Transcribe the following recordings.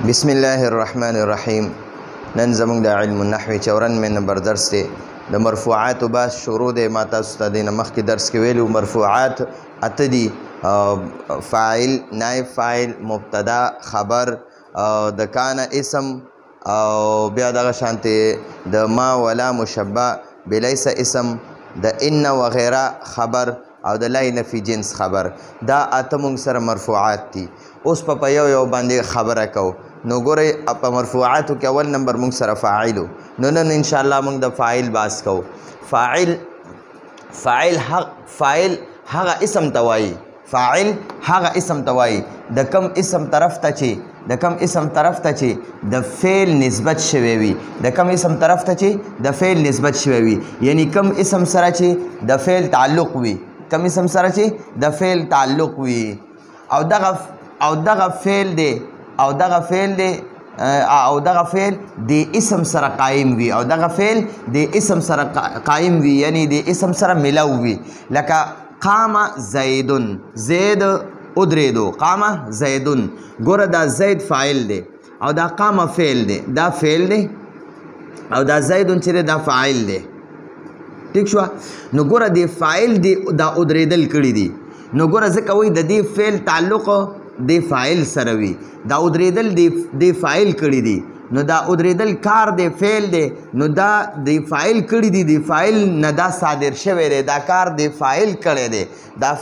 بسم الله الرحمن الرحیم. نن زموږ د علم النحو 94 نمبر درس دی. د مرفوعات باز شروع دی. ما تاسو ته د مخکې درس کې ویلو مرفوعات اته دي: فاعل، نائب فاعل، مبتدا، خبر، د کان اسم، او بیا دغه شانتې د ما ولا مشبه بلیس اسم، د ان وغیره خبر، او د لا نفي جنس خبر. دا اته موږ سره مرفوعات دي. اوس په یو باندې خبره کوو. نو ګورئ په مرفوعاتو کې اول نمبر موږ سره فاعلو. نو نن انشاءالله موږ د فاعل باس کوو. فاعل هغه اسم ته وایي. فاعل هغه اسم ته وایي د کم اسم طرف ته چې د فعل نسبت شوی وي. د کم اسم طرف ته چې د فعل نسبت شوی وي، یعنی کم اسم سره چې د فعل تعلق وي. کم اسم سره چې د فعل تعلق وي، او دغه فعل دی او دغه فعل د اسم سره قائم وي، او دغه فعل د اسم سره قائم وي، یعنی د اسم سره ملو وي. لکه قام زیدن، زید ادریدو، قام زیدن. ګوره دا زید فاعل دی او دا قام فعل دی، دا فعل دی او دا زیدن چې دا فاعل دی. ٹھیک شو؟ نو ګوره د فاعل دی دا ادریدل کړي دي. نو ګوره ځکه وایي د دې فعل تعلق د فاعل سره وي. دا ادریدل د فاعل کړي دي. نو دا ادریدل کار دی، فعل دی. نو دا د فاعل کړي دي، د فاعل نه دا صادر شوی دی. دا کار د فاعل کړی دی. دا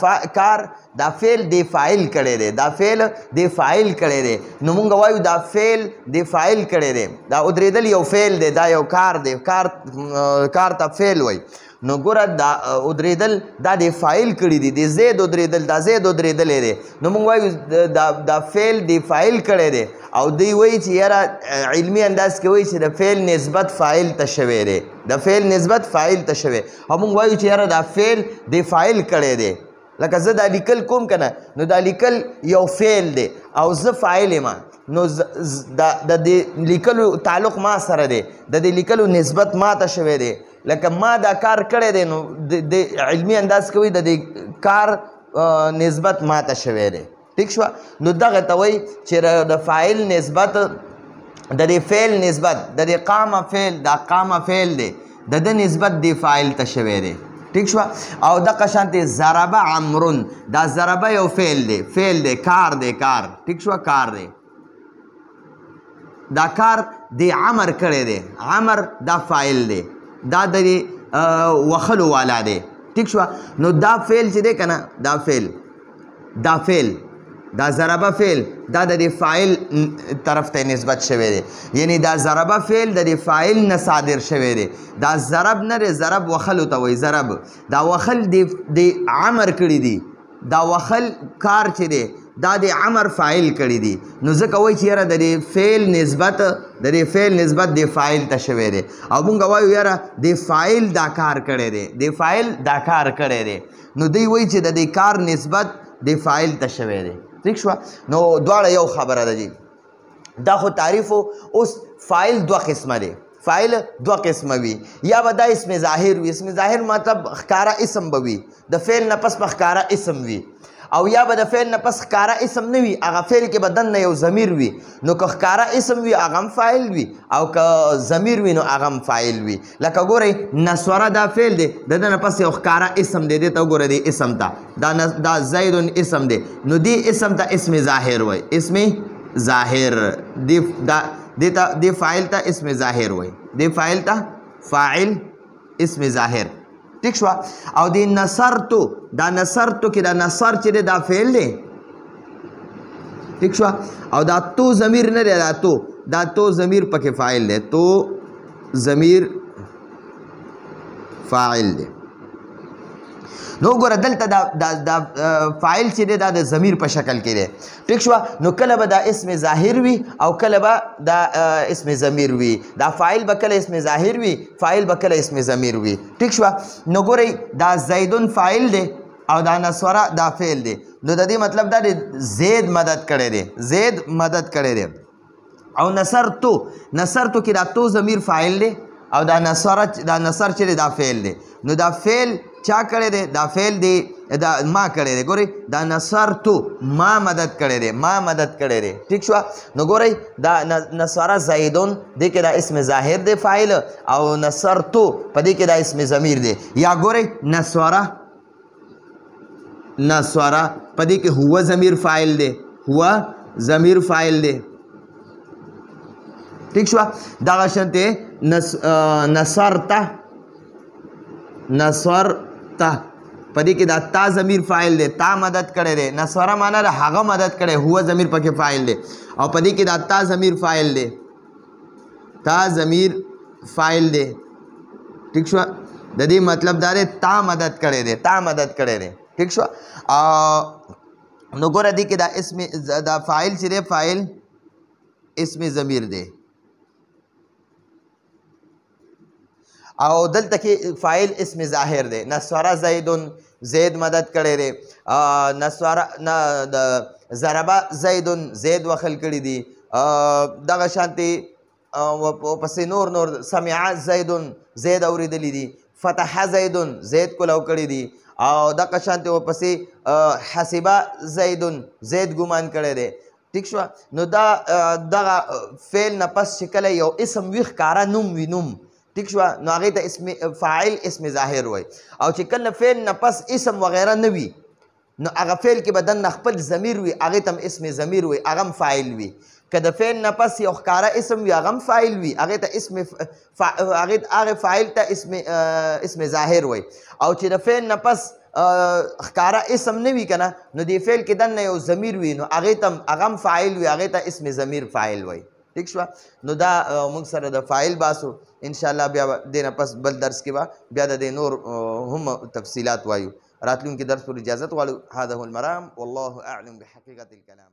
فعل د فاعل کړی دی. دا فعل د فاعل کړی دی. نو مونږ وایو دا فعل د فاعل کړی دی. دا ادریدل یو فعل دی، دا یو کار دی. کار ته فعل وایي. نو ګوره دا ادریدل دا د فاعل کړي دي. د زید ادریدل، دا زید ادریدلی دی. نو مونږ وایو دا فعل د فاعل کړی دی، او دوی وایي چې یاره علمي انداز کې وایي چې د فعل نسبت فاعل ته شوی دی. د فعل نسبت فاعل ته شوی، او مونږ وایو چې یاره دا فعل د فاعل کړی دی. لکه زه دا لیکل کوم که نه، نو دا لیکل یو فعل دی او زه فاعل یم. نو د دې لیکلو تعلق ما سره دی، د دې لیکلو نسبت ما ته شوی دی. لکه ما دا کار کړی دی، نو د علمي انداز کوي د دې کار نسبت ما ته شوی دی. ٹھیک شوه؟ نو دغه ته وایي چې د فاعل نسبت، د دې فعل نسبت، د دې قام فعل، دا قام فعل دی، د ده نسبت د فاعل ته شوی دی. ٹھیک شوه؟ او دغه شانتې ضرب عمرون، دا ضرب یو فعل دی، فعل دی، کار دی، کار. ٹھیک شوه؟ کار دی. دا کار د عمر کړی دی. عمر دا فاعل دی، دا د وخلو والا دی. ٹھیک شوه؟ نو دا فعل چې دی که نه، دا فعل دا ضربه فعل دا د فاعل طرف ته نسبت شوی دی، یعنی دا ضربه فعل د فاعل نه صادر شوی دی. دا ضرب نه دی، ضرب وخلو ته وایي. ضرب دا وخل د عمر کړي دي. دا وخل کار چې دی دا د عمر فاعل کړي دي. نو ځکه وایي چې یاره د فعل نسبت د فاعل ته شوی دی، او مونږ وایو یاره د فاعل دا کار کړی دی، د فاعل دا کار کړی دی. نو دوی وایي چې د دې کار نسبت د فاعل ته شوی دی. ٹھیک شوه؟ نو دواړه یو خبره ده جی. دا خو تعریفو. اوس فاعل دوه قسمه دی. فاعل دوه قسمه وي. یا به دا اسم ظاهر وي. اسم ظاهر مطلب ښکاره اسم به وي، د فعل نه پس به ښکاره اسم وي. او یا به د فعل نه پس ښکاره اسم نه وي، هغه فعل کې به دننه یو ضمیر وي. نو که ښکاره اسم وي هغه هم فاعل وي، او که ضمیر وي نو هغه هم فاعل وي. لکه ګورئ نسوره دا فعل دی، د ده نه پس یو ښکاره اسم دی. دې ته وګوره، دې اسم ته دا زیدن اسم دی. نو دې اسم ته اسم ظاهر وایي. اسم ظاهر دې فاعل ته اسم ظاهر وایي. دې فاعل ته فاعل اسم ظاهر. ٹھیک شوه؟ او د نصرتو، دا نصرتو کې دا نصر چې دی دا فعل دی. ٹھیک شوه؟ او دا تو ضمیر نه دی، دا تو ضمیر پکې فاعل دی. تو ضمیر فاعل دی. نو ګوره دلته دا فاعل چې دی دا د ضمیر په شکل کې دی. ٹھیک شوه؟ نو کله به دا اسم ظاهر وي او کله به دا اسم ضمیر وي. دا فاعل به کله اسم ظاهر وي، فاعل به کله اسم ضمیر وي. ٹھیک شوه؟ نو ګورئ دا زیدون فاعل دی او دا نسوره دا فعل دی. نو د دې مطلب دا دی زید مدد کړی دی، زید مدد کړی دی. او نصرتو کې دا تو ضمیر فاعل دی، او دا نصر چې دی دا فعل دی. نو دا فعل چا کړی دی دا فعل دی دا ما کړی دی ګورئ دا نصرتو ما مدد کړی دی ما مدد کړی دی ټیک شوه نو ګورئ دا نصره زیدون دې کې دا اسم ظاهر دی فاعل او نصرتو په دې کې دا اسم ضمیر دی یا ګورئ نصره په دې کې هو ضمیر فاعل دی هو ضمیر فاعل دی ٹھیک شو دغه شانته نصرته پدې کې دا تا ضمیر فاعل دی تا مدد کړی دی نصره معنا د هغه مدد کړی هو ضمیر پکې فاعل دی او پدې کې دا تا ضمیر فاعل دی تا ضمیر فاعل دی ٹھیک شو د دې مطلب دا دی تا مدد کړی دی تا مدد کړی دی ٹھیک شو نو ګوره دې کې دا اسم دا فاعل چې دی فاعل اسم ضمیر دی او دلته کې فاعل اسم ظاهر دی نصره زیدون زید مدد کړی دی نصره ضربه زیدون زید وخل کړي دي دغه شانتې پسې نور سمع زیدون زید اورېدلی دي فتح زیدون زید کولو کړي دي او دغه شانتې ورپسې حسبه زیدون زید ګمان کړی دی ٹھیک شو نو دا دغه فعل نه پس چې کله یو اسم وي ښکاره نوم وي نوم ٹھیک شو نو هغې ته اسم فاعل اسم ظاهر وای او چې کله فعل نه پس اسم وغیره نه وي نو هغه فعل کې به دننه خپل ضمیر وي هغې ته هم اسم ضمیر وي هغه هم فاعل وي که د فعل نه پس یو ښکاره اسم وي هغه هم فاعل وي هغې ته هغې فاعل ته اسم ظاهر وای او چې د فعل نه پس ښکاره اسم نه وي که نه نو دې فعل کې دننه یو ضمیر وي نو هغې ته هغه هم فاعل وي هغې ته اسم ضمیر فاعل وای ٹھیک شو نو دا موږ سره د فاعل باسو انشاءالله بیا دې نه پس بل درس کې به بیا د دې نور هم تفصیلات وایو راتلونکي درس پر اجازت غواړو هذا هو المرام والله اعلم بحقیقت الکلام